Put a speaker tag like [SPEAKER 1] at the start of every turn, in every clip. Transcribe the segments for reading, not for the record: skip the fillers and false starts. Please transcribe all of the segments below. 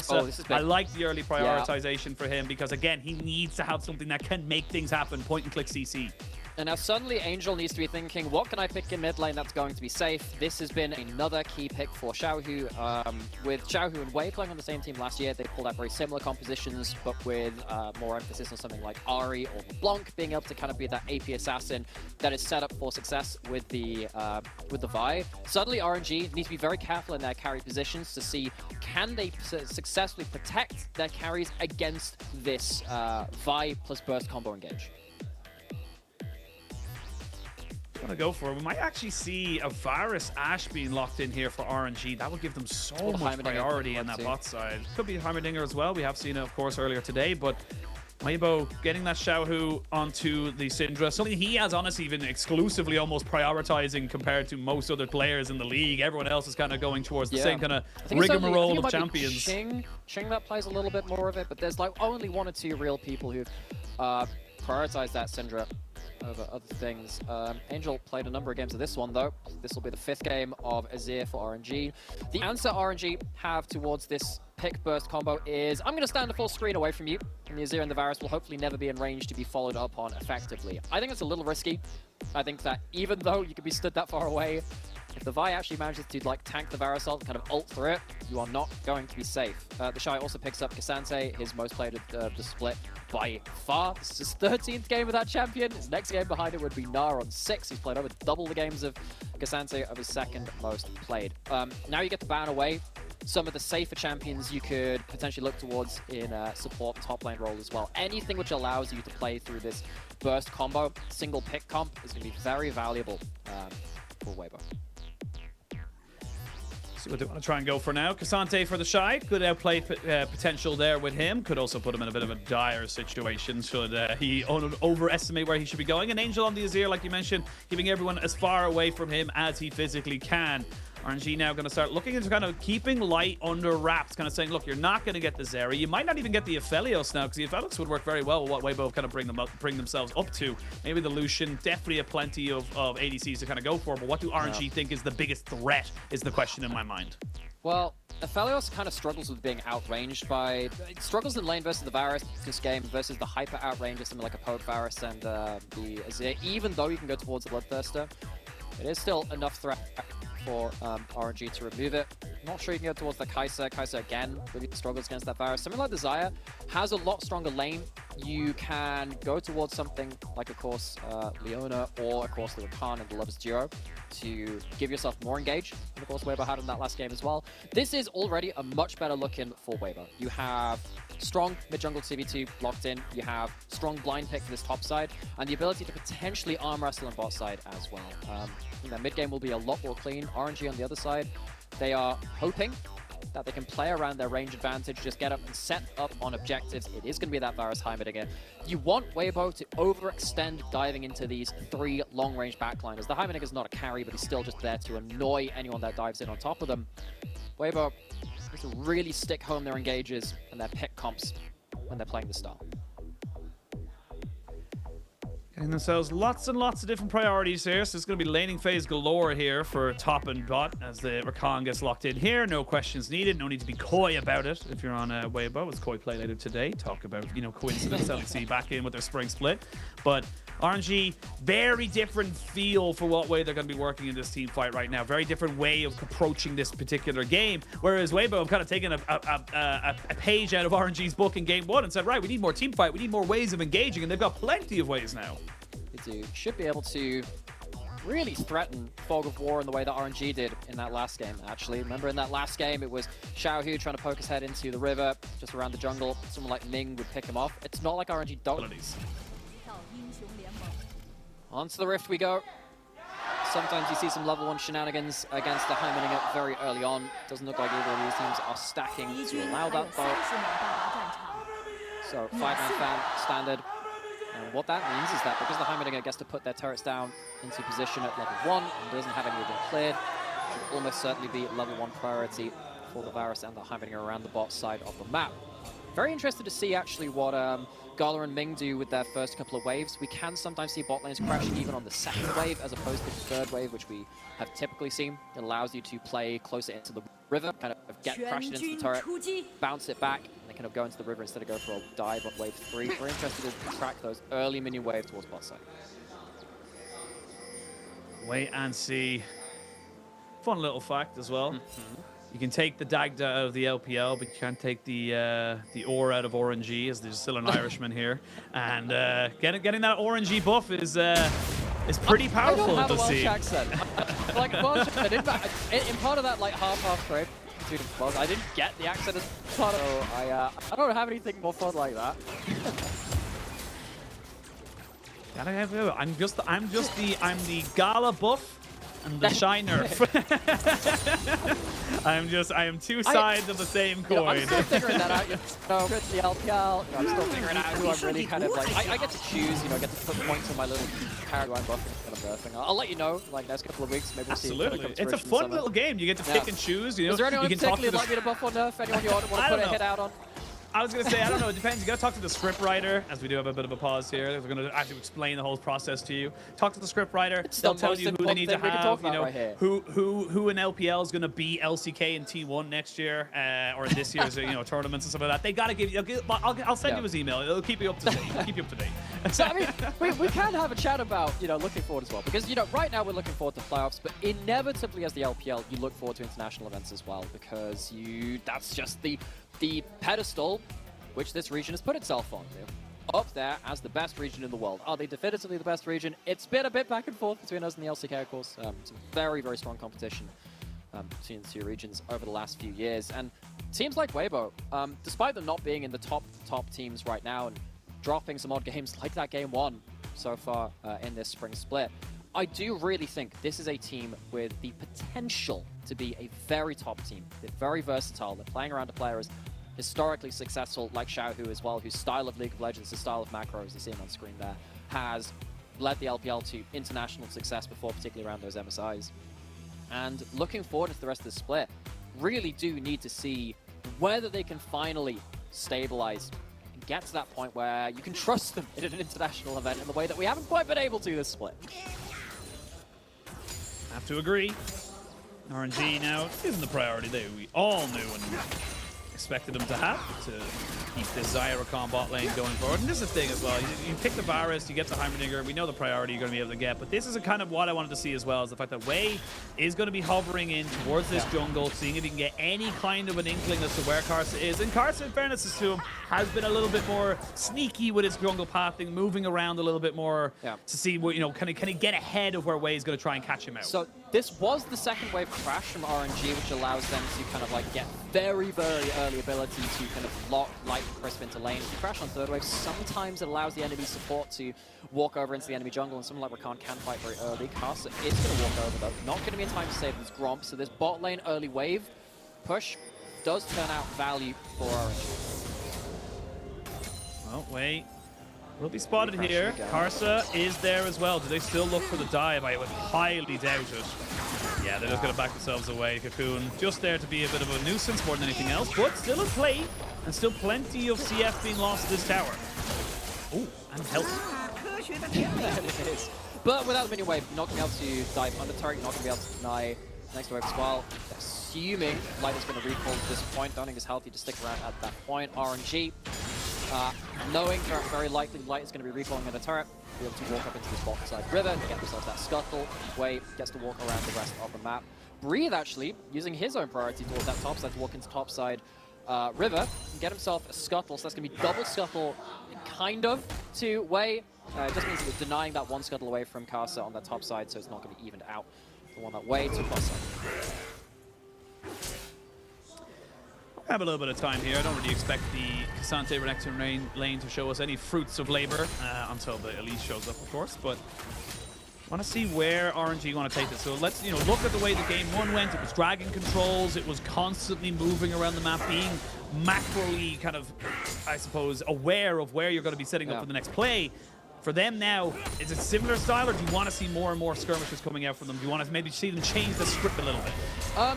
[SPEAKER 1] Karsa.
[SPEAKER 2] Oh, this is big.
[SPEAKER 1] I like the early prioritization for him because, again, he needs to have something that can make things happen. Point and click CC.
[SPEAKER 2] And now suddenly Angel needs to be thinking, what can I pick in mid lane that's going to be safe? This has been another key pick for Xiaohu. With Xiaohu and Wei playing on the same team last year, they pulled out very similar compositions, but with more emphasis on something like Ahri or LeBlanc being able to kind of be that AP assassin that is set up for success with the Vi. Suddenly RNG need to be very careful in their carry positions to see can they successfully protect their carries against this Vi plus burst combo engage.
[SPEAKER 1] Gonna go for it. We might actually see a Varus Ashe being locked in here for RNG. That would give them so much priority in that bot side. Could be Heimerdinger as well. We have seen it, of course, earlier today, but Weibo getting that Xiaohu onto the Syndra. Something he has honestly been exclusively almost prioritizing compared to most other players in the league. Everyone else is kind of going towards the same kind of rigmarole of champions.
[SPEAKER 2] Ching that plays a little bit more of it, but there's like only one or two real people who've prioritized that Syndra over other things. Angel played a number of games of this one though. This will be the 5th game of Azir for RNG. The answer RNG have towards this pick burst combo is, I'm going to stand a full screen away from you, and the Azir and the Varus will hopefully never be in range to be followed up on effectively. I think it's a little risky. I think that even though you could be stood that far away, if the Vi actually manages to like tank the Varus ult, kind of ult through it, you are not going to be safe. TheShy also picks up Ksante, his most played of the split by far. This is his 13th game of that champion. His next game behind it would be Gnar on 6. He's played over double the games of Ksante of his 2nd most played. Now you get to ban away some of the safer champions you could potentially look towards in support top lane role as well. Anything which allows you to play through this burst combo, single pick comp, is going to be very valuable for Weibo.
[SPEAKER 1] See what they want to try and go for now. Ksante for TheShy. Good outplay potential there with him. Could also put him in a bit of a dire situation should he overestimate where he should be going. And Angel on the Azir, like you mentioned, keeping everyone as far away from him as he physically can. RNG now going to start looking into kind of keeping light under wraps, kind of saying, look, you're not going to get the Zeri. You might not even get the Aphelios now, because the Aphelios would work very well with what Weibo kind of bring themselves up to. Maybe the Lucian, definitely a plenty of ADCs to kind of go for, but what do RNG think is the biggest threat is the question in my mind.
[SPEAKER 2] Well, Aphelios kind of struggles with being outranged by... It struggles in lane versus the Varus this game versus the hyper outrange of something like a Poke Varus and the Azir. Even though you can go towards the Bloodthirster, it is still enough threat for RNG to remove it. Not sure you can go towards the Karsa. Karsa again really struggles against that Varus. Something like the Xayah has a lot stronger lane. You can go towards something like, of course, Leona or, of course, the Rakan and the Lovers Duo to give yourself more engage. And, of course, Weibo had in that last game as well. This is already a much better look in for Weibo. You have strong mid-jungle CV2 locked in. You have strong blind pick for this top side and the ability to potentially arm wrestle on bot side as well. Their mid-game will be a lot more clean. RNG on the other side, they are hoping that they can play around their range advantage, just get up and set up on objectives. It is going to be that Varus Heimerdinger. You want Weibo to overextend diving into these 3 long-range backliners. The Heimerdinger is not a carry, but he's still just there to annoy anyone that dives in on top of them. Weibo needs to really stick home their engages and their pick comps when they're playing the style.
[SPEAKER 1] Getting themselves lots and lots of different priorities here. So it's going to be laning phase galore here for top and bot as the Rakan gets locked in here. No questions needed. No need to be coy about it. If you're on Weibo, it's Koi Play later today. Talk about, you know, coincidence LEC back in with their spring split. But RNG, very different feel for what way they're going to be working in this team fight right now. Very different way of approaching this particular game. Whereas Weibo have kind of taken a page out of RNG's book in game 1 and said, right, we need more team fight. We need more ways of engaging. And they've got plenty of ways now.
[SPEAKER 2] They do. Should be able to really threaten Fog of War in the way that RNG did in that last game, actually. Remember in that last game, it was Xiaohu trying to poke his head into the river, just around the jungle. Someone like Ming would pick him off. It's not like RNG don't. Onto the Rift we go. Sometimes you see some level 1 shenanigans against the Heimerdinger very early on. Doesn't look like either of these teams are stacking to allow that though. So 5-man fan standard. And what that means is that because the Heimerdinger gets to put their turrets down into position at level 1 and doesn't have any of them cleared, it should almost certainly be level 1 priority for the Varus and the Heimerdinger around the bot side of the map. Very interested to see actually what Gala and Ming do with their first couple of waves. We can sometimes see bot lanes crash even on the 2nd wave as opposed to the 3rd wave, which we have typically seen. It allows you to play closer into the river, kind of get crashing into the turret, bounce it back, and they kind of go into the river instead of go for a dive on wave 3. We're interested to track those early minion waves towards bot side.
[SPEAKER 1] Wait and see. Fun little fact as well. You can take the Dagda out of the LPL, but you can't take the ore out of RNG, as there's still an Irishman here. And getting that RNG buff is pretty powerful
[SPEAKER 2] I don't have
[SPEAKER 1] to
[SPEAKER 2] a Welsh
[SPEAKER 1] see.
[SPEAKER 2] accent. Like Welsh, I didn't, in part of that like half trade, I didn't get the accent as part of. So I don't have anything more fun like that.
[SPEAKER 1] I'm the Gala buff and the Shy nerf. I am two sides of the same coin.
[SPEAKER 2] I'm still figuring that out. With the LPL, I'm still figuring out who I'm really kind of like. I get to choose, I get to put points on my little character I'm buffing and I'm nerfing. I'll let you know, like next couple of weeks, maybe we'll see.
[SPEAKER 1] Absolutely, it's a fun little game. You get to pick and choose.
[SPEAKER 2] Is there anyone
[SPEAKER 1] you can talk to
[SPEAKER 2] particularly like me to buff or nerf? Anyone you want to put a hit out on?
[SPEAKER 1] I was going to say, I don't know, it depends. You got to talk to the script writer, as we do have a bit of a pause here. We're going to actually explain the whole process to you. Talk to the script writer. They'll tell you who they need to have, who in LPL is going to be LCK in T1 next year, or this year's tournaments and stuff like that. They got to give you. I'll send you his email. It'll keep you up to date.
[SPEAKER 2] So I mean, we can have a chat about looking forward as well, because right now we're looking forward to playoffs, but inevitably as the LPL, you look forward to international events as well, because that's just the pedestal which this region has put itself on. Up there as the best region in the world. Are they definitively the best region? It's been a bit back and forth between us and the LCK, of course. Some very, very strong competition between the two regions over the last few years. And teams like Weibo, despite them not being in the top teams right now and dropping some odd games like that game 1 so far in this spring split, I do really think this is a team with the potential to be a very top team. They're very versatile. They're playing around a player as historically successful like Xiaohu as well, whose style of League of Legends, his style of macro, as you see him on screen there, has led the LPL to international success before, particularly around those MSIs. And looking forward to the rest of the split, really do need to see whether they can finally stabilize and get to that point where you can trust them in an international event in the way that we haven't quite been able to this split.
[SPEAKER 1] Have to agree. RNG now isn't the priority that we all knew and expected them to have to keep this Xayah Rakan bot lane going forward. And this is the thing as well. You pick the Varus, you get the Heimerdinger. We know the priority you're going to be able to get, but this is kind of what I wanted to see as well, is the fact that Wei is going to be hovering in towards this jungle, seeing if he can get any kind of an inkling as to where Karsa is. And Karsa, in fairness to him, has been a little bit more sneaky with his jungle pathing, moving around a little bit more to see what, can he get ahead of where Wei is going to try and catch him out.
[SPEAKER 2] So this was the second wave crash from RNG, which allows them to kind of like get very, very early ability to kind of lock Light and Crisp into lane. If you crash on third wave, sometimes it allows the enemy support to walk over into the enemy jungle, and someone like Rakan can fight very early. Karsa is going to walk over though, not going to be in time to save his Gromp, so this bot lane early wave push does turn out value for RNG.
[SPEAKER 1] Oh, wait. Will be spotted here. Karsa is there as well. Do they still look for the dive? I would highly doubt it. Yeah, they're just going to back themselves away. Cocoon just there to be a bit of a nuisance more than anything else, but still a play, and still plenty of CF being lost to this tower. Oh, and health.
[SPEAKER 2] It is. But without the minion wave, you're not going to be able to dive under turret, you're not going to be able to deny next wave as well. Assuming Light is going to recall at this point, Donning is healthy to stick around at that point. RNG, knowing very likely Light is going to be recalling at a turret, be able to walk up into this bottom side river and get themselves that scuttle. Wei gets to walk around the rest of the map. Breathe actually using his own priority towards that top side to walk into top side river and get himself a scuttle. So that's going to be double scuttle kind of to Wei. It just means that we're denying that one scuttle away from Karsa on that top side, so it's not going to be evened out. The one that Wei took bot side.
[SPEAKER 1] Have a little bit of time here. I don't really expect the Ksante Renekton lane to show us any fruits of labor until the Elise shows up, of course. But I want to see where RNG want to take this. So let's look at the way the game 1 went. It was dragon controls. It was constantly moving around the map, being macro-y kind of, I suppose, aware of where you're going to be setting up for the next play. For them now, is it similar style, or do you want to see more and more skirmishes coming out from them? Do you want to maybe see them change the script a little bit?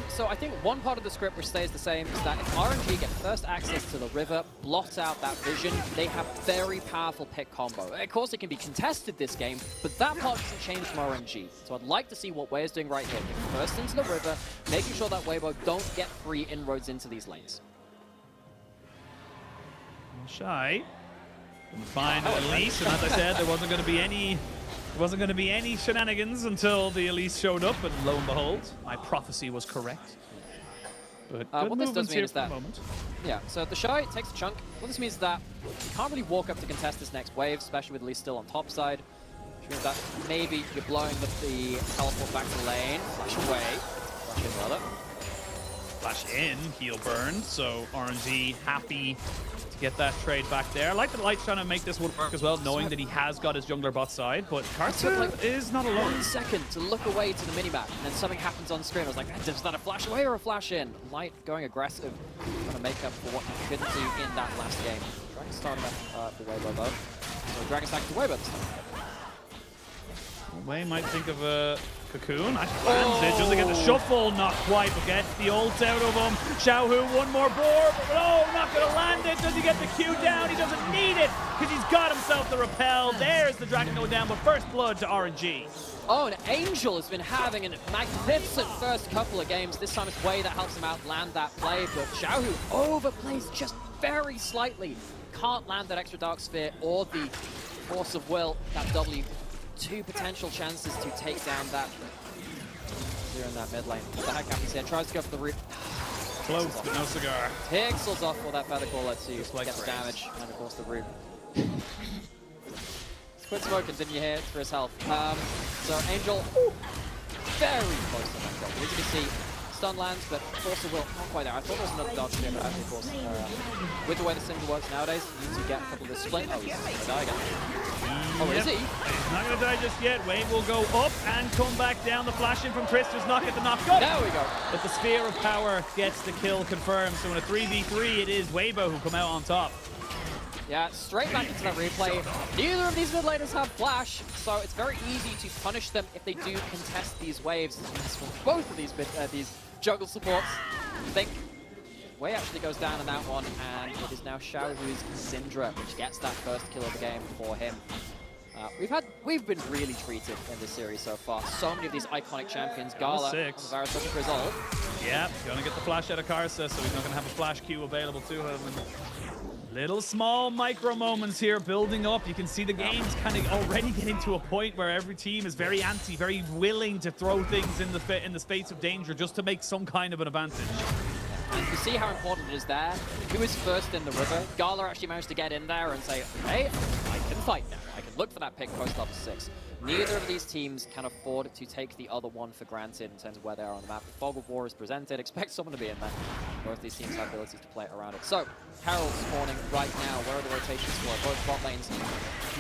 [SPEAKER 2] So I think one part of the script which stays the same is that if RNG get first access to the river, blot out that vision, they have very powerful pick combo. Of course, it can be contested this game, but that part doesn't change from RNG. So I'd like to see what Weibo's doing right here. Getting first into the river, making sure that Weibo don't get free inroads into these lanes.
[SPEAKER 1] Shy. Gonna find Elise, and as I said, there wasn't going to be any shenanigans until the Elise showed up, and lo and behold, my prophecy was correct. But
[SPEAKER 2] what this does mean is that,
[SPEAKER 1] moment.
[SPEAKER 2] yeah, so TheShy takes a chunk. What this means is that you can't really walk up to contest this next wave, especially with Elise still on top side, which means that maybe you're blowing the teleport back to the lane, flash away, flash in rather.
[SPEAKER 1] Flash in, heal burned, so RNG happy get that trade back there. I like that Light's trying to make this one work as well, knowing that he has got his jungler bot side, but Karsa is not alone.
[SPEAKER 2] 1 second to look away to the minimap, and then something happens on screen. I was like, is that a flash away or a flash in? Light going aggressive, trying to make up for what he couldn't do in that last game. Dragon starting up for Weibo though. So Dragon's back to Weibo this time.
[SPEAKER 1] Wei might think of a cocoon. Actually lands it, doesn't get the shuffle, not quite, but gets the ult out of him. Xiaohu, one more board, but oh, not gonna land it. Does he get the Q down? He doesn't need it, because he's got himself the repel. There's the dragon going down, but first blood to RNG.
[SPEAKER 2] Oh, and Angel has been having a magnificent first couple of games. This time it's Wei that helps him out land that play, but Xiaohu overplays just very slightly. Can't land that extra Dark Sphere or the Force of Will, that W. 2 potential chances to take down that here in that mid lane. What the heck happens here? Tries to go for the root.
[SPEAKER 1] Close, but no cigar.
[SPEAKER 2] Pixels off for that feather caller to get the damage, and of course the root. Quit smoking, didn't you hear? For his health. So Angel, very close to that goal. As you can see, stun lands, but Force of Will not quite there. I thought there was another dodge here, but actually, of course, with the way the Syndra works nowadays, you need to get a couple of the splint. Oh, he's gonna die again. Oh, is he?
[SPEAKER 1] He's not going to die just yet. Wei will go up and come back down. The flash in from Chris does not get the knock. Go!
[SPEAKER 2] There we go.
[SPEAKER 1] But the Sphere of Power gets the kill confirmed. So in a 3v3, it is Weibo who come out on top.
[SPEAKER 2] Yeah, straight back into that replay. Neither of these mid laners have flash, so it's very easy to punish them if they do contest these waves. As for both of these juggle supports, I think Wei actually goes down in that one, and it is now Xiaohu's Syndra, which gets that first kill of the game for him. We've been really treated in this series so far. So many of these iconic champions. Gala on the Varus looking for his ult.
[SPEAKER 1] Yeah, gonna get the flash out of Karsa, so he's not gonna have a flash Q available to him. And little small micro moments here building up. You can see the game's kind of already getting to a point where every team is very antsy, very willing to throw things in the space of danger just to make some kind of an advantage.
[SPEAKER 2] And you see how important it is there. Who is first in the river? Gala actually managed to get in there and say, hey, I can fight now. I can look for that pick post level 6. Neither of these teams can afford to take the other one for granted in terms of where they are on the map. The Fog of War is presented. Expect someone to be in there. Both these teams have abilities to play around it. So, Herald spawning right now. Where are the rotations for? Both bot lanes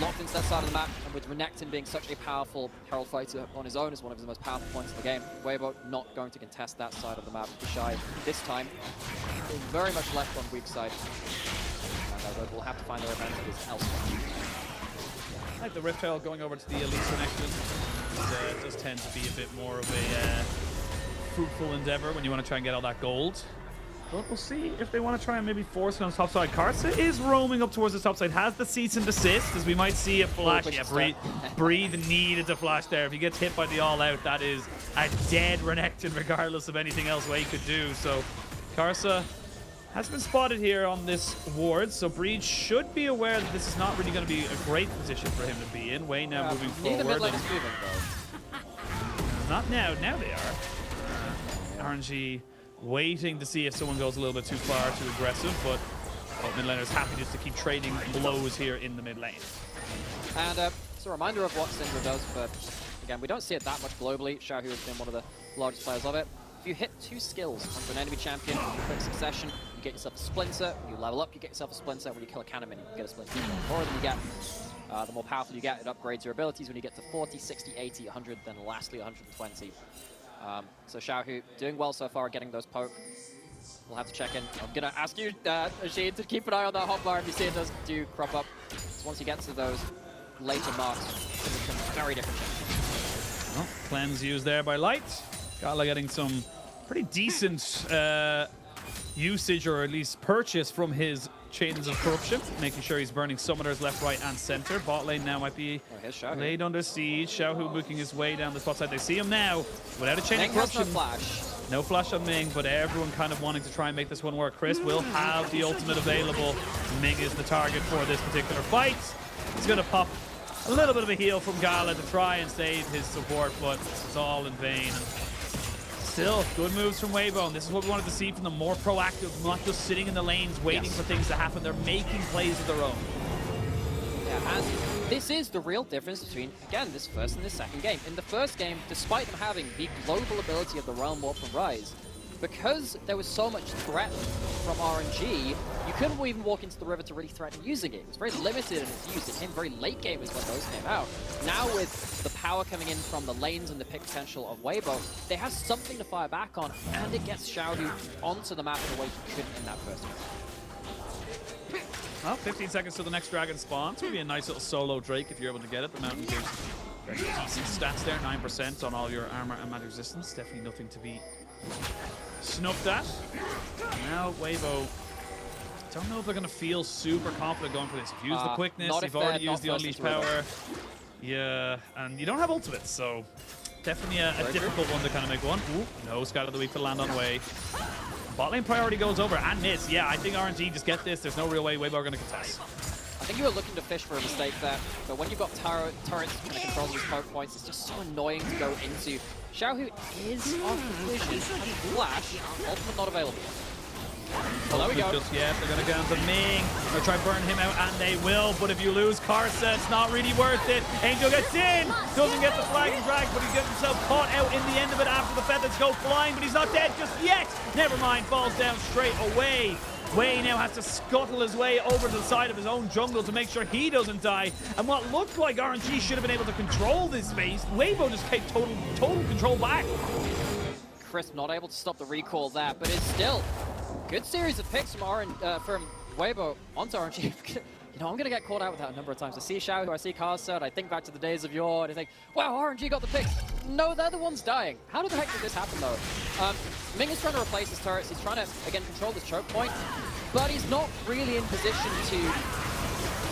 [SPEAKER 2] locked into that side of the map. And with Renekton being such a powerful Herald fighter on his own, is one of his most powerful points in the game. Weibo not going to contest that side of the map. TheShy this time very much left on weak side. And will have to find their advantages elsewhere.
[SPEAKER 1] I like the Rift Herald going over to the Elise Renekton. It does tend to be a bit more of a fruitful endeavor when you want to try and get all that gold. But we'll see if they want to try and maybe force it on the top side. Karsa is roaming up towards the top side, has the cease and desist, as we might see a flash. Yeah, Breathe needed to flash there. If he gets hit by the all-out, that is a dead Renekton, regardless of anything else Wei could do. So Karsa has been spotted here on this ward, so Breed should be aware that this is not really going to be a great position for him to be in. Wei now moving forward.
[SPEAKER 2] Neither mid lane is moving, though.
[SPEAKER 1] Not now. Now they are. RNG waiting to see if someone goes a little bit too far, too aggressive, but both mid laners happy just to keep trading blows here in the mid lane. And
[SPEAKER 2] it's a reminder of what Syndra does, but again, we don't see it that much globally. Xiaohu has been one of the largest players of it. If you hit 2 skills onto an enemy champion in quick succession, you get yourself a splinter. When you level up, you get yourself a splinter. When you kill a cannon, you get a splinter. The more than you get, the more powerful you get. It upgrades your abilities. When you get to 40, 60, 80, 100, then lastly 120. So Xiaohu doing well so far at getting those poke. We'll have to check in. I'm going to ask you, Oisin, to keep an eye on that hotbar if you see it does do crop up. So once you get to those later marks can become very different.
[SPEAKER 1] Well, cleanse used there by Light. Gala getting some pretty decent usage, or at least purchase, from his Chains of Corruption, making sure he's burning summoners left, right, and center. Bot lane now might be laid under siege. Xiaohu making his way down the spot side. They see him now without a Chain of Corruption.
[SPEAKER 2] No flash.
[SPEAKER 1] No flash on Ming, but everyone kind of wanting to try and make this one work. Chris will have the ultimate available. Ming is the target for this particular fight. He's going to pop a little bit of a heal from Gala to try and save his support, but it's all in vain. Still, good moves from Weibo, and this is what we wanted to see from them. More proactive, not just sitting in the lanes waiting for things to happen. They're making plays of their own.
[SPEAKER 2] Yeah, and this is the real difference between, again, this first and this second game. In the first game, despite them having the global ability of the Realm Warp from Rise, because there was so much threat from RNG, you couldn't even walk into the river to really threaten using it. It was very limited in its use. It came very late game is when those came out. Now with the power coming in from the lanes and the pick potential of Weibo, they have something to fire back on, and it gets Xiaohu onto the map in a way he couldn't in that first game.
[SPEAKER 1] Well, 15 seconds to the next dragon spawn. It's going to be a nice little solo Drake if you're able to get it. The Mountain gives very decent stats there, 9% on all your armor and magic resistance. Definitely nothing to be snuffed at. Now Weibo, don't know if they're going to feel super confident going for this. You've used the quickness, you've already used the unleashed power. Yeah, and you don't have ultimates, so definitely a difficult one to kind of make one. Ooh, no Scout of the Week to land on the way. Bot lane priority goes over, and miss. Yeah, I think RNG just get this. There's no real way Weibo are going to contest.
[SPEAKER 2] I think you were looking to fish for a mistake there, but when you've got turrets kind of controlling these poke points, it's just so annoying to go into. Xiaohu is off the collision, has flash, ultimate not available. Well, there we go.
[SPEAKER 1] Just yet, they're going to go down to Ming. They'll try and burn him out, and they will, but if you lose Karsa, it's not really worth it. Angel gets in, doesn't get the flag and drag, but he gets himself caught out in the end of it after the feathers go flying, but he's not dead just yet. Never mind, falls down straight away. Wei now has to scuttle his way over to the side of his own jungle to make sure he doesn't die. And what looked like RNG should have been able to control this space, Weibo just take total control back.
[SPEAKER 2] Chris not able to stop the recall there, but it's still good series of picks from Weibo onto RNG. You know, I'm going to get caught out with that a number of times. I see Xiaohu, I see Karsa, and I think back to the days of yore, and I think, wow, RNG got the picks. No, they're the ones dying. How the heck did this happen, though? Ming is trying to replace his turrets. He's trying to, again, control this choke point, but he's not really in position to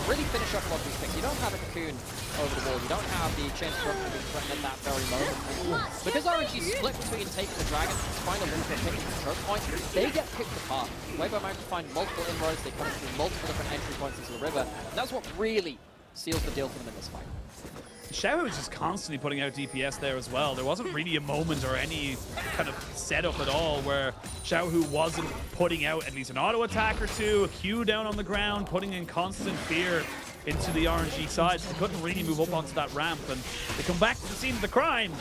[SPEAKER 2] really finish up a lot of these picks. You don't have a cocoon over the wall. You don't have the chain structure being threatened at that very moment. Because RNG split between taking the dragon and trying to limit picking the choke point, they get picked apart. Weibo managed to find multiple inroads. They come through multiple different entry points into the river. And that's what really seals the deal for them in this fight.
[SPEAKER 1] Xiaohu was just constantly putting out DPS there as well. There wasn't really a moment or any kind of setup at all where Xiaohu wasn't putting out at least an auto attack or two, a Q down on the ground, putting in constant fear into the RNG side. So they couldn't really move up onto that ramp, and they come back to the scene of the crime.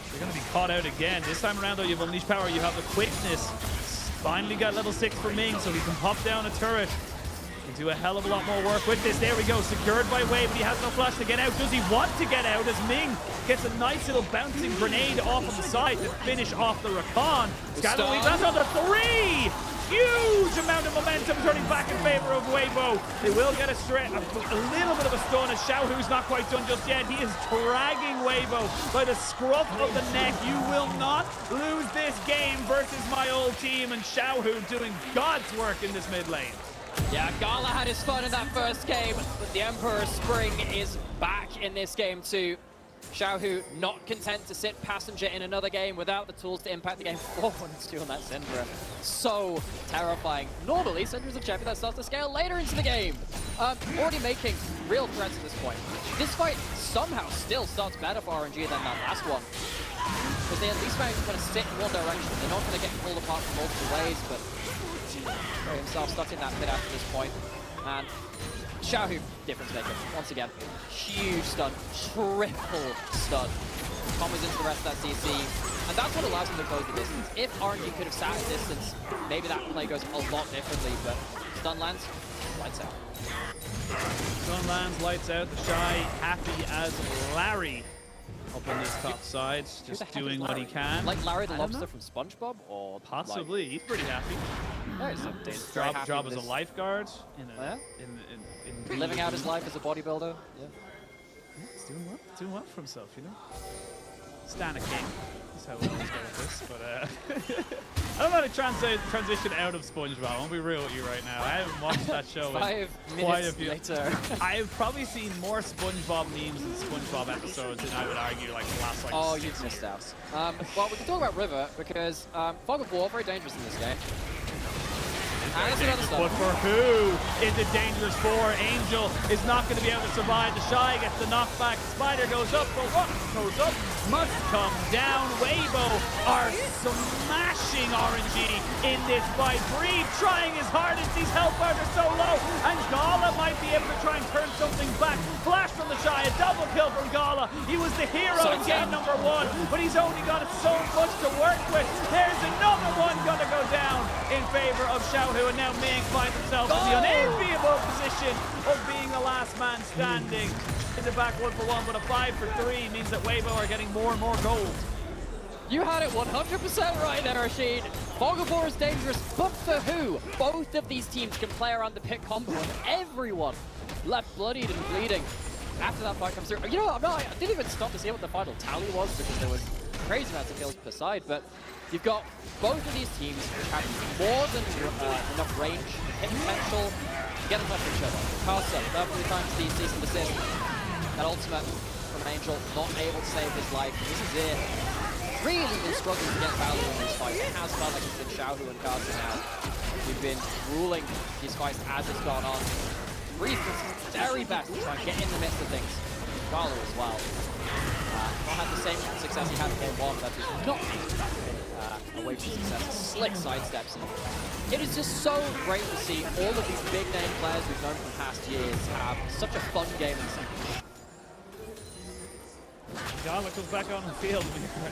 [SPEAKER 1] They're going to be caught out again. This time around, though, you have Unleashed Power, you have the quickness. Finally got level 6 for Ming, so he can pop down a turret. Do a hell of a lot more work with this. There we go, secured by Wei, but he has no flash to get out. Does he want to get out as Ming gets a nice little bouncing grenade off on the side to finish off the Rakan? Scandal, that's on the 3! Huge amount of momentum turning back in favor of Weibo. They will get a little bit of a stun as Xiaohu's not quite done just yet. He is dragging Weibo by the scruff of the neck. You will not lose this game versus my old team, and Xiaohu doing God's work in this mid lane.
[SPEAKER 2] Yeah, Gala had his fun in that first game, but the Emperor's Spring is back in this game too. Xiaohu not content to sit passenger in another game without the tools to impact the game. 4-1-2 on that Syndra. So terrifying. Normally, Syndra's a champion that starts to scale later into the game. Already making real threats at this point. This fight somehow still starts better for RNG than that last one. Because they at least managed to kind of sit in one direction. They're not going to get pulled apart from multiple ways, but himself stuck in that pit after this point. And Xiaohu, difference maker, once again. Huge stun, triple stun. Combos into the rest of that CC. And that's what allows him to close the distance. If RNG could have sat at distance, maybe that play goes a lot differently, but stun lands, lights out.
[SPEAKER 1] Stun lands, lights out. TheShy happy as Larry up on this top side, just doing what he can.
[SPEAKER 2] Like Larry the Lobster from SpongeBob, or
[SPEAKER 1] possibly? Like, he's pretty happy.
[SPEAKER 2] His
[SPEAKER 1] job as a lifeguard in
[SPEAKER 2] living out his life as a bodybuilder. Yeah.
[SPEAKER 1] He's doing well for himself, you know. Stan a king. That's how we always go with this. But I don't want to transition out of SpongeBob. I'll be real with you right now. I haven't watched that show in quite a few.
[SPEAKER 2] Later.
[SPEAKER 1] I've probably seen more SpongeBob memes and SpongeBob episodes than I would argue like the last like.
[SPEAKER 2] Oh, you've missed out. Well, we can talk about River because Fog of War very dangerous in this game.
[SPEAKER 1] But for who is it dangerous for? Angel is not going to be able to survive. TheShy gets the knockback. Spider goes up, but what goes up must come down. Weibo are smashing RNG in this fight. Breed trying his hardest. These health bars are so low, and Gala might be able to try and turn something back. Flash from TheShy, a double kill from Gala. He was the hero in game number 1, but he's only got so much to work with. There's another one going to go down in favor of Xiaohu. And now Ming finds himself in the unenviable position of being the last man standing in the back 1-for-1, but a 5-for-3 means that Weibo are getting more and more gold.
[SPEAKER 2] You had it 100% right there, Rashid. Fog of War is dangerous, but for who? Both of these teams can play around the pick combo, and everyone left bloodied and bleeding after that fight comes through. You know, I didn't even stop to see what the final tally was because there was crazy amounts of kills per side, but you've got both of these teams have more than enough range, hit potential, to get them left each other. Karsa, perfectly times the cease and desist. That ultimate from Angel, not able to save his life. This is it. Really been struggling to get value in these fights. It has felt like it's been Xiaohu and Karsa now. We've been ruling these fights as it's gone on. Brief is very best to try and get in the midst of things. Gala as well. Not had the same success he had in game 1, but is not away from success. Slick sidesteps. It is just so great to see all of these big name players we've known from past years have such a fun game in second.
[SPEAKER 1] Gala comes back on the field.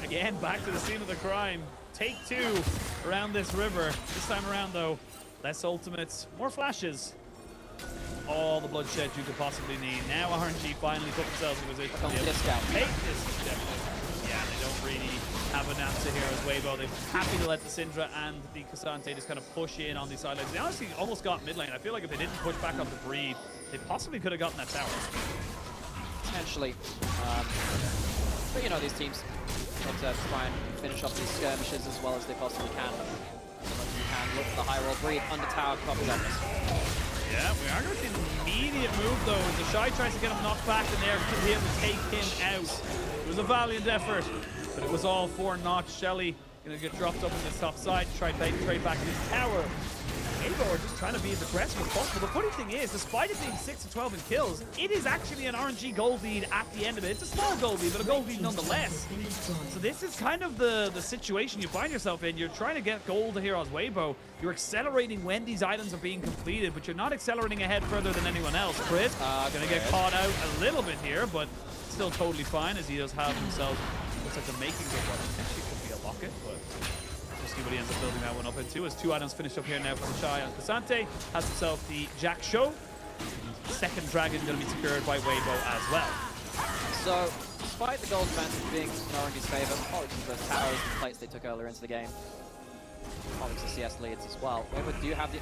[SPEAKER 1] Again, back to the scene of the crime. Take 2 around this river. This time around, though, less ultimates, more flashes. All the bloodshed you could possibly need. Now RNG finally put themselves in a position to be able to take this objective. Yeah, they don't really have an answer here as Weibo. They're happy to let the Syndra and the Ksante just kind of push in on these sidelines. They honestly almost got mid lane. I feel like if they didn't push back up the Breed, they possibly could have gotten that tower.
[SPEAKER 2] Potentially. But you know, these teams want to try and finish off these skirmishes as well as they possibly can. You can look for the high roll Breed under tower, copy that.
[SPEAKER 1] Yeah, we are going to see an immediate move though. TheShy tries to get him knocked back in there to be able to take him out. It was a valiant effort, but it was all for naught. Shelly going to get dropped up on this top side to try and trade back his tower. Weibo are just trying to be as aggressive as possible. The funny thing is, despite it being 6-12 in kills, it is actually an RNG gold lead at the end of it. It's a small gold lead, but a gold lead nonetheless. So this is kind of the situation you find yourself in. You're trying to get gold here as Weibo. You're accelerating when these items are being completed, but you're not accelerating ahead further than anyone else. Chris gonna get caught out a little bit here, but still totally fine as he does have himself. Looks like the makings of what potentially could be a locket, but see what he ends up building that one up into. As 2 items finished up here now for TheShy and Ksante. Has himself the Jack Show. Second dragon going to be secured by Weibo as well.
[SPEAKER 2] So, despite the gold advantage being in RNG's favor, apologies for the towers and plates they took earlier into the game. Apologies for CS leads as well. Weibo do have the...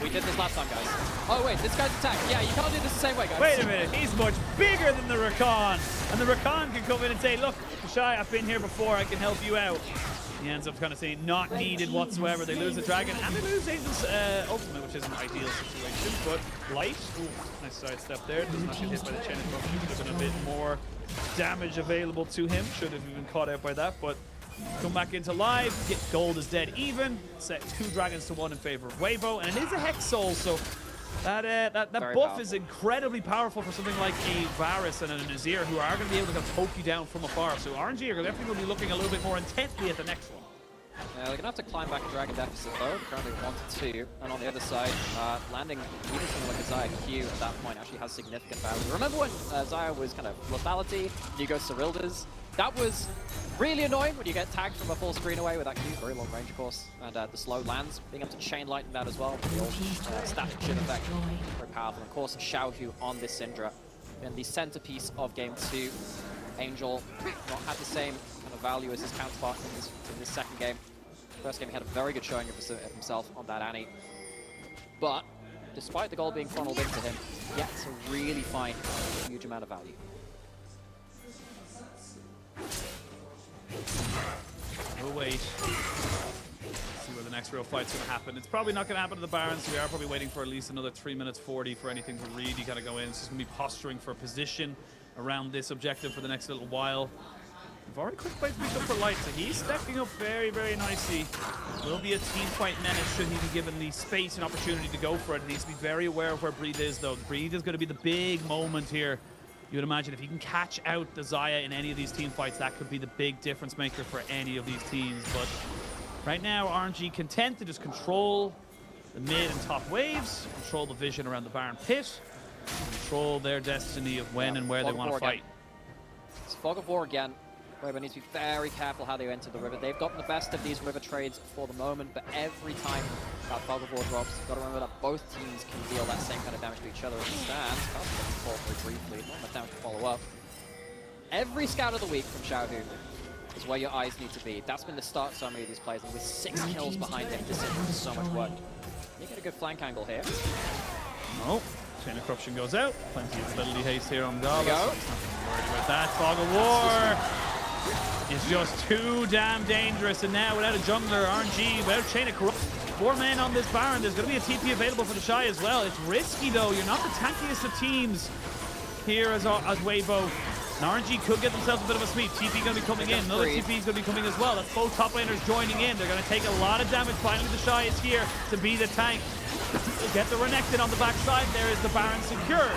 [SPEAKER 2] we did this last time, guys. Oh wait, this guy's attack. Yeah, you can't do this the same way, guys.
[SPEAKER 1] Wait a minute, he's much bigger than the Rakan. And the Rakan can come in and say, look, TheShy, I've been here before, I can help you out. He ends up kind of saying not needed whatsoever. They lose the dragon and they lose Angel's ultimate, which is an ideal situation. But Light, ooh, nice sidestep there. Does not get hit by the chain of function. Should have been a bit more damage available to him. Should have been caught out by that. But come back into live. Get gold is dead even. Set 2 dragons to 1 in favor of Weibo, and it is a Hex Soul, so that buff
[SPEAKER 2] powerful.
[SPEAKER 1] is incredibly powerful for something like a Varus and an Azir, who are going to be able to kind of poke you down from afar. So RNG are definitely going to be looking a little bit more intently at the next one.
[SPEAKER 2] They're going to have to climb back a dragon deficit though, currently 1-2, and on the other side, landing even someone like Xayah Q at that point actually has significant value. Remember when Xayah was kind of lethality, you go Cyrilda's? That was really annoying when you get tagged from a full screen away with that Q, very long range of course, and the slow lands, being able to chain lightning that as well, the old static shit effect, very powerful. Of course, Xiaohu on this Syndra, and the centerpiece of game 2. Angel not had the same kind of value as his counterpart in this second game. First game he had a very good showing of himself on that Annie, but despite the goal being funneled into him, yet to really find a huge amount of value.
[SPEAKER 1] We'll wait. See where the next real fight's going to happen. It's probably not going to happen to the Baron, so we are probably waiting for at least another 3 minutes 40 for anything to really kind of go in. It's just going to be posturing for a position around this objective for the next little while. We've already quick fight picked up for Light, so he's stepping up very, very nicely. Will be a team fight menace should he be given the space and opportunity to go for it. He needs to be very aware of where Breathe is, though. Breathe is going to be the big moment here. You would imagine if he can catch out the Xayah in any of these team fights, that could be the big difference maker for any of these teams. But right now, RNG content to just control the mid and top waves, control the vision around the Baron pit, control their destiny of when and where they want to fight.
[SPEAKER 2] It's Fog of War again. Weibo needs to be very careful how they enter the river. They've gotten the best of these river trades for the moment, but every time that Fog of War drops, you've got to remember that both teams can deal that same kind of damage to each other as it stands. Karsa gets the fall through briefly, not much damage to follow up. Every scout of the week from Xiaohu is where your eyes need to be. That's been the start of so many of these plays, and with 6 kills behind him, this is so much work. You get a good flank angle here.
[SPEAKER 1] No. Chain of Corruption goes out. Plenty of ability haste here on Gala.
[SPEAKER 2] There we go.
[SPEAKER 1] Nothing worried about that. Fog of War. It's just too damn dangerous, and now without a jungler, RNG, without Chain of Corruption, 4 men on this Baron. There's going to be a TP available for TheShy as well. It's risky though. You're not the tankiest of teams here as Weibo. And RNG could get themselves a bit of a sweep. TP going to be coming in. Another TP is going to be coming as well. That's both top laners joining in. They're going to take a lot of damage. Finally, TheShy is here to be the tank. Get the Renekton on the backside. There is the Baron secured.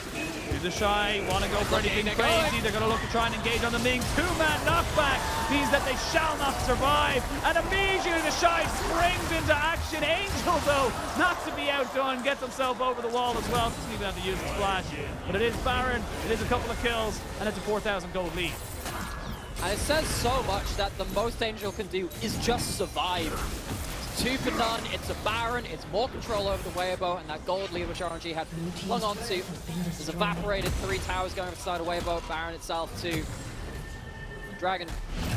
[SPEAKER 1] Do TheShy want to go for anything crazy? They're going to look to try and engage on the Ming. 2-man knockback means that they shall not survive. And immediately TheShy springs into action. Angel, though, not to be outdone, gets himself over the wall as well. Doesn't even have to use the splash. But it is Baron. It is a couple of kills, and it's a 4,000 gold lead.
[SPEAKER 2] And it says so much that the most Angel can do is just survive. 2 for none, it's a Baron, it's more control over the Weibo, and that gold lead which RNG had clung on to is evaporated. 3 towers going inside of Weibo, Baron itself 2. Dragon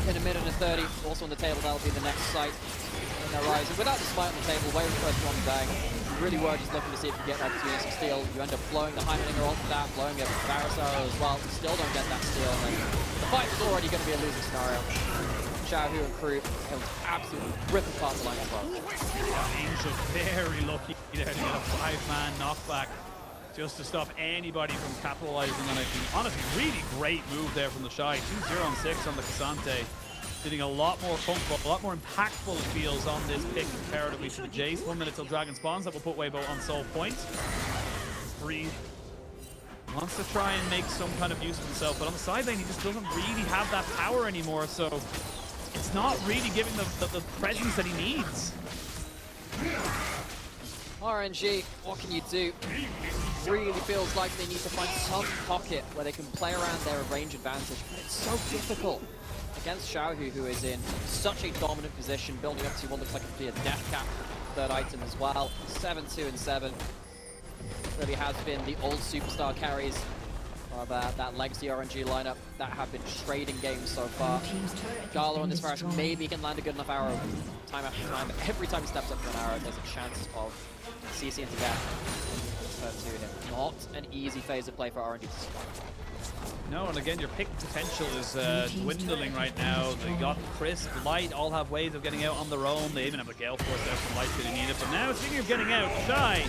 [SPEAKER 2] in a minute and 30, also on the table, that'll be the next site in their rise. And without the smite on the table, Weibo's first one dying. You really were just looking to see if you get that opportunity to steal. You end up blowing the Heimerdinger onto that, blowing a Varus arrow as well. Still don't get that steal, and the fight is already going to be a losing scenario. Xiaohu and crew absolutely rip apart the line as well.
[SPEAKER 1] Angel very lucky there to get a 5-man knockback just to stop anybody from capitalizing on it. Honestly, really great move there from TheShy. 2-0 on 6 on the Ksante. Getting a lot more comfortable, a lot more impactful it feels on this pick comparatively to the Jace. 1 minute till Dragon spawns. That will put Weibo on sole point. Breathe. Wants to try and make some kind of use of himself, but on the side lane he just doesn't really have that power anymore, so it's not really giving the presence that he needs.
[SPEAKER 2] RNG, what can you do? Really feels like they need to find some pocket where they can play around their range advantage, but it's so difficult against Xiaohu, who is in such a dominant position, building up to what looks like it could be a death cap third item as well. 7-2 and 7. Really has been the old superstar carries of that legacy RNG lineup that have been trading games so far. Gala on this Varus, maybe he can land a good enough arrow time after time, but every time he steps up for an arrow, there's a chance of CC into death. To him. Not an easy phase of play for RNG.
[SPEAKER 1] No, and again, your pick potential is dwindling right now. They got Crisp, Light, all have ways of getting out on their own. They even have a Gale Force out from Light if they need it. But now, speaking of getting out, TheShy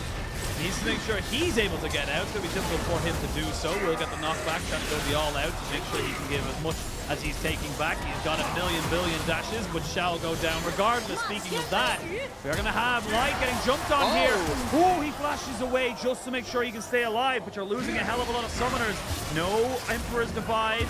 [SPEAKER 1] needs to make sure he's able to get out. It's going to be difficult for him to do so. We'll get the knockback, trying to go the all-out to make sure he can give as much as he's taking back. He's got a billion dashes, but shall go down regardless. Speaking of that, we're going to have Light getting jumped on here. Oh, he flashes away just to make sure he can stay alive, but you're losing a hell of a lot of summoners. No Emperor's Divide,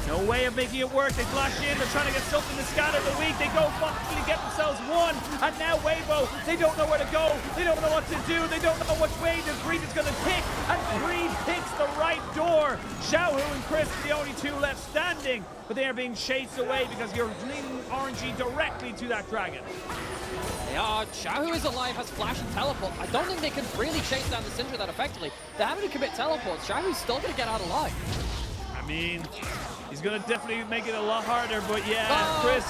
[SPEAKER 1] no way of making it work. They flash in, they're trying to get something to scatter the weak. They go finally get themselves one, and now Weibo, they don't know where to go. They don't know what to do. They don't know which way the Greed is going to pick, and Greed picks the right door. Xiaohu and Chris are the only 2 left standing, but they are being chased away because you're leading RNG directly to that dragon.
[SPEAKER 2] They are. Xiaohu is alive, has flash and teleport. I don't think they can really chase down the Syndra that effectively. They're having to commit teleports. Xiaohu's still going to get out alive.
[SPEAKER 1] I mean, he's going to definitely make it a lot harder, but yeah,
[SPEAKER 2] Chris,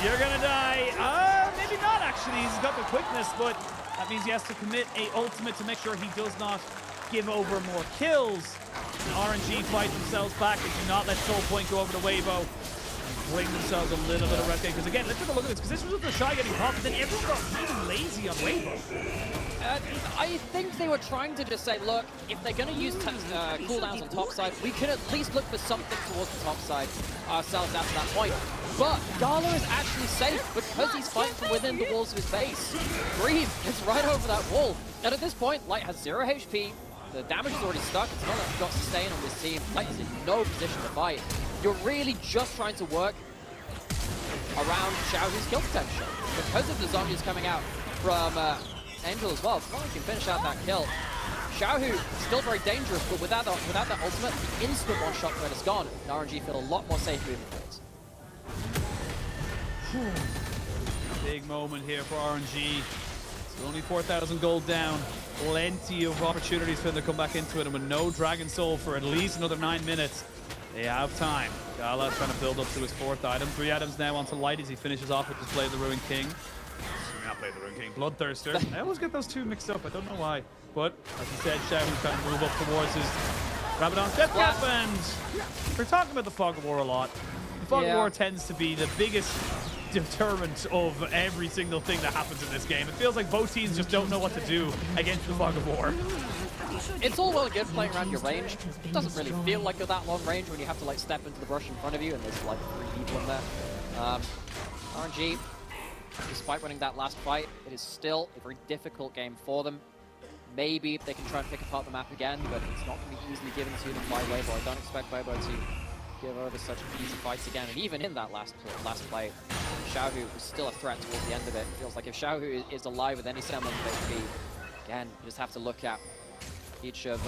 [SPEAKER 1] you're going to die. Maybe not, actually. He's got the quickness, but that means he has to commit a ultimate to make sure he does not give over more kills. And RNG fight themselves back and do not let Soul Point go over to Weibo. bring themselves a little bit of rest gain. Because again, let's take a look at this. Because this was the TheShy getting popped, and then everyone got really lazy on Weibo.
[SPEAKER 2] I think they were trying to just say, look, if they're going to use cooldowns on top side, we can at least look for something towards the top side ourselves after that point. But Gala is actually safe because he's fighting from within the walls of his base. Breathe gets right over that wall. And at this point, Light has 0 HP. The damage is already stuck. It's not like you've got sustain on this team. Light is in no position to fight. You're really just trying to work around Xiaohu's kill potential. Because of the zombies coming out from Angel as well, it's not like you can finish out that kill. Xiaohu still very dangerous, but without that ultimate, the instant one-shot threat is gone. And RNG feel a lot more safe moving forwards.
[SPEAKER 1] Big moment here for RNG. So only 4,000 gold down. Plenty of opportunities for them to come back into it, and with no Dragon Soul for at least another 9 minutes, they have time. Gala trying to build up to his 4th item. 3 items now onto Light as he finishes off with his Blade of the Ruined King. Not Blade of the Ruined King, Bloodthirster. I always get those two mixed up, I don't know why. But, as he said, Xiaohu's trying to move up towards his Rabadon's Death Cap, and we're talking about the Fog of War a lot. The Fog of War tends to be the biggest deterrent of every single thing that happens in this game. It feels like both teams just don't know what to do against the Fog of War.
[SPEAKER 2] It's all well and good playing around your range. It doesn't really feel like you're that long range when you have to like step into the brush in front of you and there's like 3 people in there. RNG, despite winning that last fight, it is still a very difficult game for them. Maybe they can try and pick apart the map again, but it's not going to be easily given to them by Weibo. I don't expect Weibo to give over such easy fights again. And even in that last play, Xiaohu was still a threat towards the end of it. It feels like if Xiaohu is alive with any semblance of HP, again, you just have to look at each of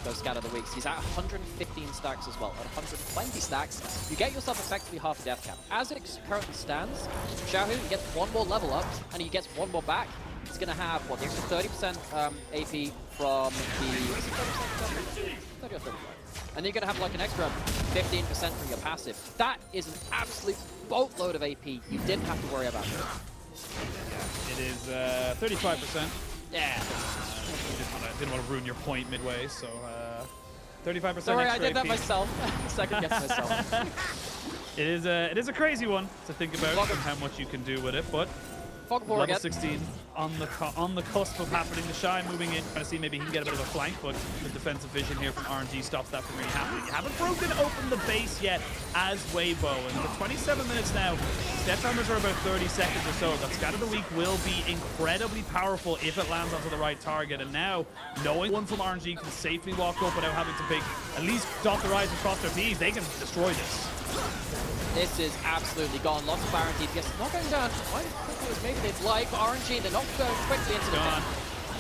[SPEAKER 2] those scatter the weeks. He's at 115 stacks as well. At 120 stacks, you get yourself effectively half a death cap. As it currently stands, Xiaohu gets 1 more level up, and he gets 1 more back. He's going to have, what, the extra 30% AP from the... 30 or 35. And then you're going to have like an extra 15% from your passive. That is an absolute boatload of AP you didn't have to worry about.
[SPEAKER 1] Yeah, it is 35%.
[SPEAKER 2] Yeah.
[SPEAKER 1] Didn't want to ruin your point midway, so 35%
[SPEAKER 2] Sorry,
[SPEAKER 1] extra
[SPEAKER 2] I did that
[SPEAKER 1] AP.
[SPEAKER 2] myself. Second guess myself.
[SPEAKER 1] It is a crazy one to think about and how much you can do with it, but level 16 on the cusp of happening. TheShy moving in, trying to see maybe he can get a bit of a flank, but the defensive vision here from RNG stops that from really happening. You haven't broken open the base yet as Weibo, and with 27 minutes now, step timers are about 30 seconds or so. That Scatter the Weak will be incredibly powerful if it lands onto the right target, and now, knowing one from RNG can safely walk up without having to pick, at least dot the rise across their P's, they can destroy this.
[SPEAKER 2] This is absolutely gone. Lots of Baron DPS not going down quite as quickly as maybe they'd like. RNG, they're not going quickly into the
[SPEAKER 1] gone.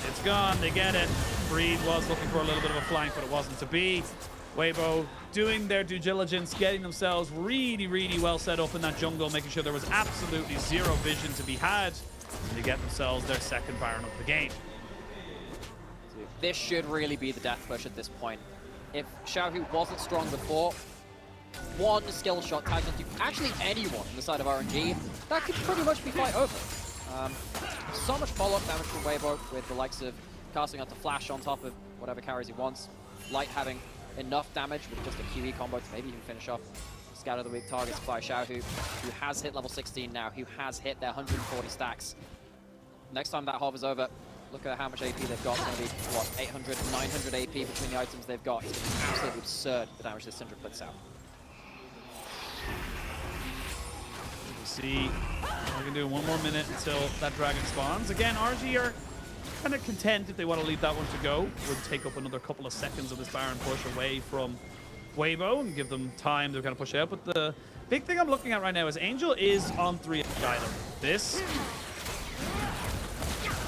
[SPEAKER 1] It's gone. They get it. Breed was looking for a little bit of a flank, but it wasn't to be. Weibo doing their due diligence, getting themselves really, really well set up in that jungle, making sure there was absolutely zero vision to be had, and they get themselves their 2nd Baron of the game.
[SPEAKER 2] This should really be the death push at this point. If Xiaohu wasn't strong before, one skill shot tagged onto actually anyone on the side of RNG, that could pretty much be fight over. So much follow-up damage from Weibo with the likes of casting out the flash on top of whatever carries he wants. Light having enough damage with just a QE combo to maybe even finish off Scatter the Weak targets by Xiaohu, who has hit level 16 now, who has hit their 140 stacks. Next time that hovers over, look at how much AP they've got. It's going to be, what, 800, 900 AP between the items they've got. It's going to be absolutely absurd the damage this Syndra puts out.
[SPEAKER 1] See, we can do 1 more minute until that dragon spawns. Again, RNG are kind of content if they want to leave that one to go. Would take up another couple of seconds of this Baron push away from Weibo and give them time to kind of push out. But the big thing I'm looking at right now is Angel is on 3 item. This,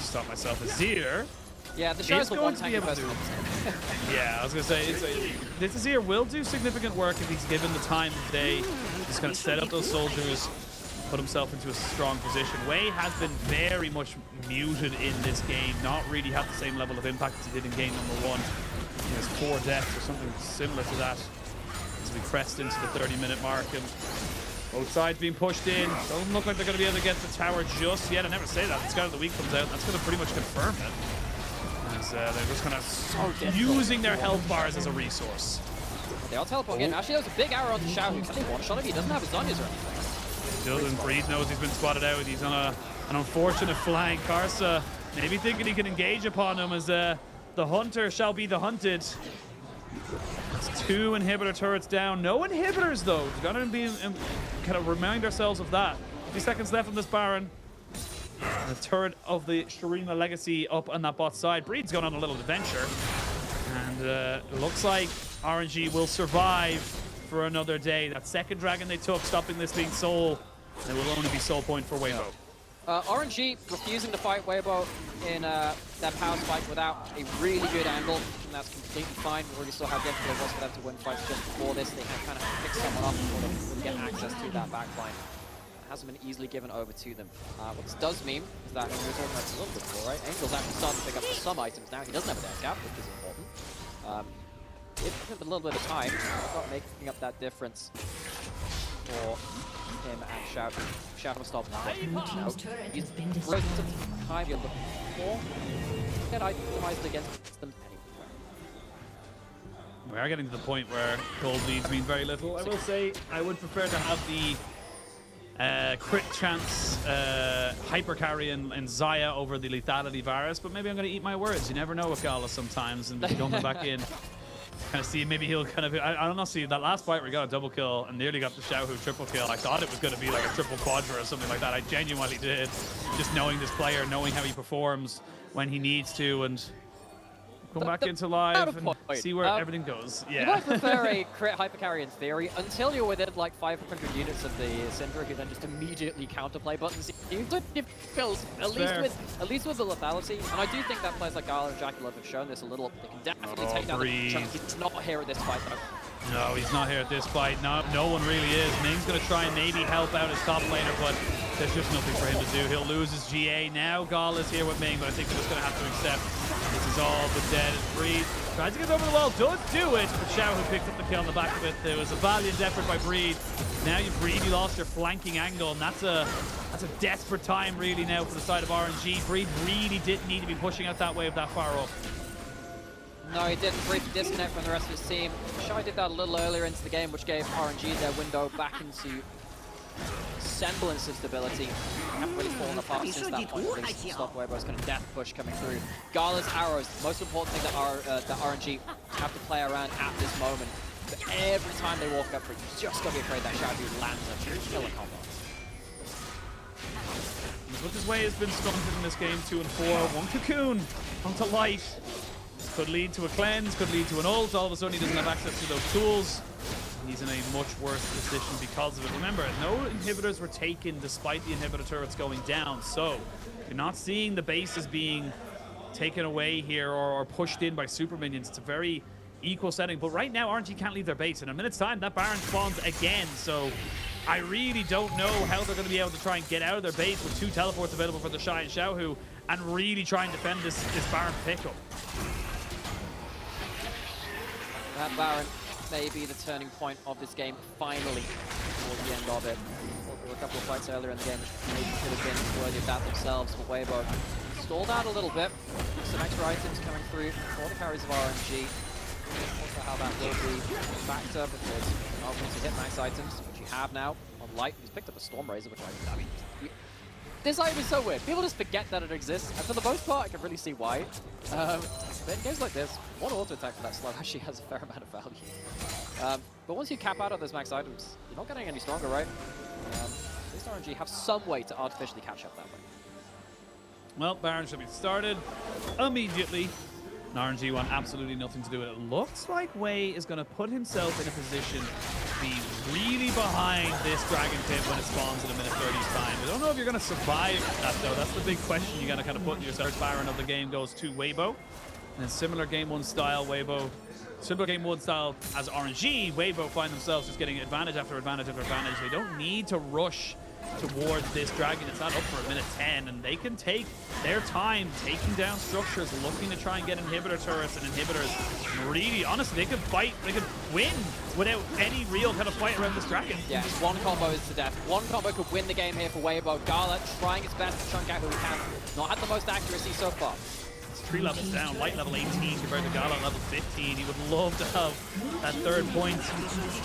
[SPEAKER 1] stop myself, Azir.
[SPEAKER 2] Yeah, the show's
[SPEAKER 1] going to be able to do. Yeah, I was gonna say this Azir will do significant work if he's given the time of day. He's gonna set up those soldiers, put himself into a strong position. Wei has been very much muted in this game, not really had the same level of impact as he did in game number 1. He has 4 deaths or something similar to that as we crest into the 30-minute mark, and both sides being pushed in. Doesn't look like they're going to be able to get the tower just yet. I never say that. The Scatter of the Weak comes out. That's going to pretty much confirm it. As they're just kind of using their health bars as a resource.
[SPEAKER 2] They are teleporting in. Actually, that was a big arrow onto Xiaohu. Can he one-shot him? He doesn't have his Zonyas or anything.
[SPEAKER 1] Doesn't. Breed knows he's been spotted out. He's on an unfortunate flank. Karsa maybe thinking he can engage upon him as the hunter shall be the hunted. It's 2 inhibitor turrets down. No inhibitors, though. We've got to be kind of remind ourselves of that. 50 seconds left on this Baron. The turret of the Shurima Legacy up on that bot side. Breed's going on a little adventure. And it looks like RNG will survive for another day. That second dragon they took, stopping this being soul. It will only be soul point for Weibo.
[SPEAKER 2] RNG refusing to fight Weibo in that power spike without a really good angle, and that's completely fine. We already saw how difficult it was for them to win fights just before this. They had kind of pick someone up in order to get access to that backline. It hasn't been easily given over to them. What this does mean is that, we were talking about this a little bit before, right? Angel's actually starting to pick up some items now. He doesn't have a death cap, which is important. Give him a little bit of time, not making up that difference for him and Xiaohu. Xiaohu will stop now. He's frozen to time you're looking for. Get itemized against them anywhere.
[SPEAKER 1] We are getting to the point where gold leads mean very little. I will say I would prefer to have the crit chance hyper carry and Xayah over the lethality Varus, but maybe I'm going to eat my words. You never know with Gala sometimes, and don't come back in. Kind of see, maybe he'll kind of, I don't know, see that last fight where he got a double kill and nearly got the Xiaohu triple kill. I thought it was going to be like a triple quadra or something like that. I genuinely did. Just knowing this player, knowing how he performs when he needs to, and come back into live and see where everything goes. Yeah.
[SPEAKER 2] You might prefer a crit hyper carry in theory until you're within like 500 units of the Syndra, who then just immediately counterplay buttons. You kills at least with the lethality, and I do think that players like Gala and Jackie Love have shown this a little. They can definitely take down the chunk. He's not here at this fight though.
[SPEAKER 1] No, he's not here at this fight. No one really is. Ming's going to try and maybe help out his top laner, but there's just nothing for him to do. He'll lose his GA. Now Gala's here with Ming, but I think we're just going to have to accept this is all but dead. As Breed tries to get over the wall, does do it, but Xiaohu picked up the kill on the back of it. There was a valiant effort by Breed. Now you've really lost your flanking angle, and that's a desperate time really now for the side of RNG. Breed really didn't need to be pushing out that wave that far up.
[SPEAKER 2] No, he didn't. Briefly disconnect from the rest of his team. TheShy did that a little earlier into the game, which gave RNG their window back into semblance of stability. They haven't really fallen apart since that point. They stop Weibo's kind of death push coming through. Gala's arrows, the most important thing that RNG have to play around at this moment. But every time they walk up for it, you just gotta be afraid that Xiaohu lands a killer combo.
[SPEAKER 1] Look, his way has been stunted in this game, 2 and 4. One cocoon onto light. Could lead to a cleanse, could lead to an ult. All of a sudden he doesn't have access to those tools. He's in a much worse position because of it. Remember, no inhibitors were taken despite the inhibitor turrets going down. So you're not seeing the bases being taken away here or pushed in by super minions. It's a very equal setting. But right now, RNG can't leave their base. In a minute's time, that Baron spawns again. So I really don't know how they're going to be able to try and get out of their base with 2 teleports available for TheShy and Xiaohu and really try and defend this Baron pickup.
[SPEAKER 2] That Baron may be the turning point of this game, finally, towards the end of it. There were a couple of fights earlier in the game which maybe could have been worthy of that themselves, but Weibo stalled out a little bit. Some extra items coming through for the carries of RNG. Also how that will be a factor, because you're not going to hit max items, which you have now on Light. He's picked up a Storm Razor, which I mean, this item is so weird. People just forget that it exists, and for the most part, I can really see why. But in games like this, one auto attack for that slot actually has a fair amount of value. But once you cap out of those max items, you're not getting any stronger, right? At least RNG have some way to artificially catch up that way.
[SPEAKER 1] Well, Baron should be started immediately. And RNG want absolutely nothing to do with it. Looks like Wei is going to put himself in a position to be really behind this Dragon Pit when it spawns in a minute 30's time. I don't know if you're going to survive that, though. That's the big question you got to kind of put in yourself. Baron of the game goes to Weibo. And similar Game 1 style, similar Game 1 style as RNG, Weibo find themselves just getting advantage after advantage after advantage. They don't need to rush towards this dragon. It's not up for a minute 10, and they can take their time taking down structures, looking to try and get inhibitor turrets and inhibitors. Really, honestly, they could fight, they could win without any real kind of fight around this dragon.
[SPEAKER 2] Yeah, just one combo is to death. One combo could win the game here for Weibo. Gala trying his best to chunk out who he can. Not had the most accuracy so far.
[SPEAKER 1] 3 levels down. Light level 18 compared to Gala level 15. He would love to have that 3rd point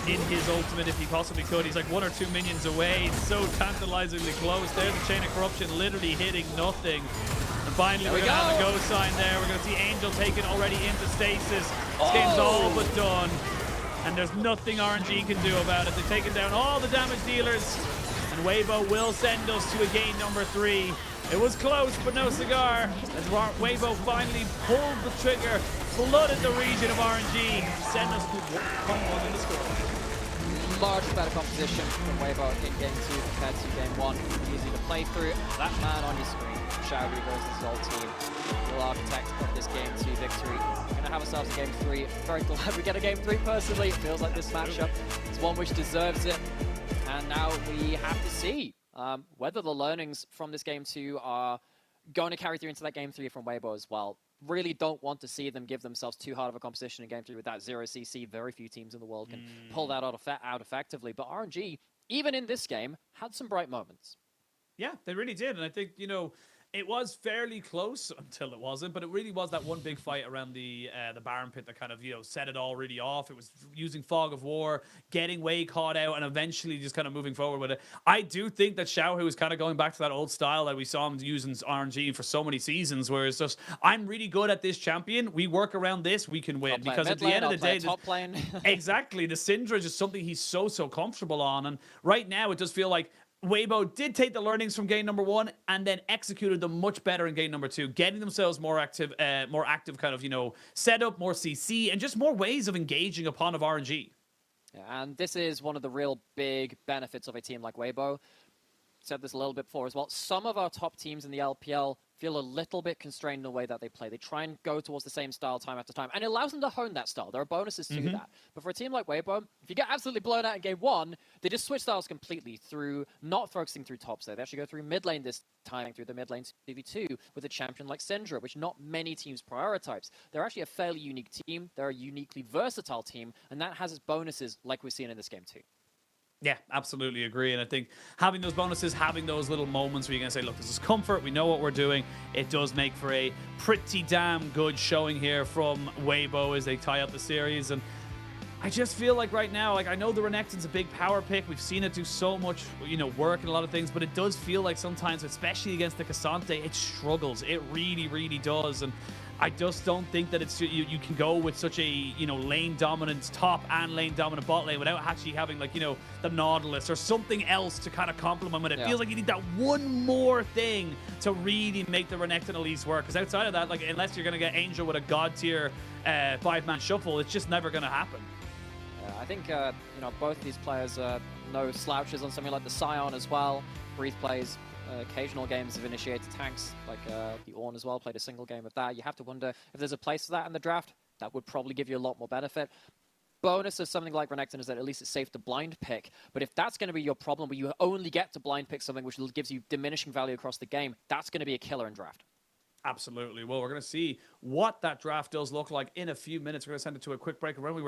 [SPEAKER 1] in his ultimate if he possibly could. He's like 1 or 2 minions away. It's so tantalizingly close. There's the Chain of Corruption literally hitting nothing. And finally, we're going to have a go sign there. We're going to see Angel taken already into stasis. This game's all but done. And there's nothing RNG can do about it. They've taken down all the damage dealers. And Weibo will send us to a game number 3. It was close, but no cigar. As Weibo finally pulled the trigger, flooded the region of RNG, send us to 1-1 in the score.
[SPEAKER 2] Much better composition from Weibo in game 2 compared to game 1. Easy to play through. That man on your screen, Xiaohu versus his whole team, will architect of this game 2 victory. We're going to have ourselves a game 3. Very glad we get a game 3 personally. It feels like this matchup is one which deserves it. And now we have to see whether the learnings from this game 2 are going to carry through into that game 3 from Weibo as well. Really don't want to see them give themselves too hard of a composition in game 3 with that 0cc. Very few teams in the world can pull that out effectively. But RNG, even in this game, had some bright moments.
[SPEAKER 1] Yeah, they really did. And I think, you know, it was fairly close until it wasn't, but it really was that one big fight around the Baron pit that kind of, you know, set it all really off. It was using Fog of War, getting Wei caught out, and eventually just kind of moving forward with it. I do think that Xiaohu is kind of going back to that old style that we saw him using RNG for so many seasons, where it's just, I'm really good at this champion. We work around this, we can win. Because at the end of the day,
[SPEAKER 2] top lane.
[SPEAKER 1] Exactly, the Syndra is just something he's so comfortable on, and right now it does feel like Weibo did take the learnings from game number 1 and then executed them much better in game number 2, getting themselves more active kind of, you know, setup, more CC, and just more ways of engaging upon of RNG.
[SPEAKER 2] Yeah, and this is one of the real big benefits of a team like Weibo. Said this a little bit before as well. Some of our top teams in the LPL feel a little bit constrained in the way that they play. They try and go towards the same style time after time, and it allows them to hone that style. There are bonuses to that. But for a team like Weibo, if you get absolutely blown out in game 1, they just switch styles completely through not focusing through tops there. They actually go through mid lane this time, through the mid lane 2v2 with a champion like Syndra, which not many teams prioritize. They're actually a fairly unique team. They're a uniquely versatile team, and that has its bonuses like we're seeing in this game too.
[SPEAKER 1] Yeah, absolutely agree. And I think having those bonuses, having those little moments where you're going to say, look, this is comfort. We know what we're doing. It does make for a pretty damn good showing here from Weibo as they tie up the series. And I just feel like right now, like, I know the Renekton's a big power pick. We've seen it do so much, you know, work and a lot of things, but it does feel like sometimes, especially against the Ksante, it struggles. It really, really does. And I just don't think that it's you can go with such a, you know, lane dominant top and lane dominant bot lane without actually having, like, you know, the Nautilus or something else to kind of complement it. It feels like you need that one more thing to really make the Renekton Elise work. Because outside of that, like, unless you're going to get Angel with a god tier 5-man shuffle, it's just never going to happen.
[SPEAKER 2] I think, you know, both of these players are no slouches on something like the Scion as well. Breathe plays occasional games of initiated tanks, like the Ornn as well, played a single game of that. You have to wonder if there's a place for that in the draft. That would probably give you a lot more benefit. Bonus of something like Renekton is that at least it's safe to blind pick. But if that's going to be your problem, where you only get to blind pick something which gives you diminishing value across the game, that's going to be a killer in draft.
[SPEAKER 1] Absolutely. Well, we're going to see what that draft does look like in a few minutes. We're going to send it to a quick break. And when we